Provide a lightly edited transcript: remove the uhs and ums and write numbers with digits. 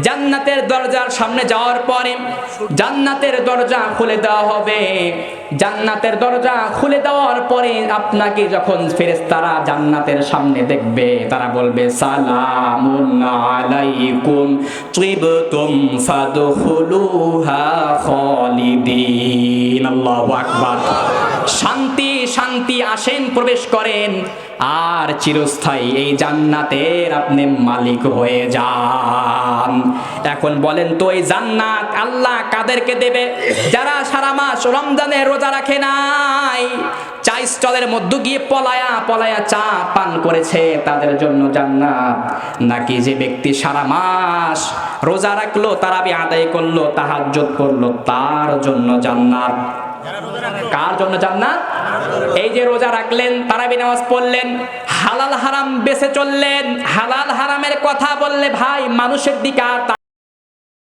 জান্নাতের দরজার সামনে যাওয়ার পরে জান্নাতের দরজা খুলে দেওয়া হবে। জান্নাতের দরজা খুলে দেওয়ার পরে আপনাকে যখন ফেরেশতারা জান্নাতের সামনে দেখবে, তারা বলবে সালামুন আলাইকুম তিবতুম ফাদখুলুহা খালিদিন। আল্লাহু আকবার। শান্তি শান্তি, আসেন প্রবেশ করেন আর চিরস্থায়ী এই জান্নাতের আপনি মালিক হয়ে যান। এখন বলেন তো এই জান্নাত আল্লাহ কাদেরকে দেবে? যারা সারা মাস রমজানে রোজা রাখে নাই, চা স্টলের মধ্যে গিয়ে পলায়া পলায়া চা পান করেছে, তাদের জন্য জান্নাত? নাকি যে ব্যক্তি সারা মাস রোজা রাখলো, তারাবি আদায় করলো, তাহাজ্জুদ করলো, তার জন্য জান্নাত? কার জন্য জান্নাত? এই যে রোজা রাখলেন, তারাবি নামাজ পড়লেন, হালাল হারাম বেঁচে চললেন, হালাল হারামের কথা বললে ভাই মানুষের দিকে আর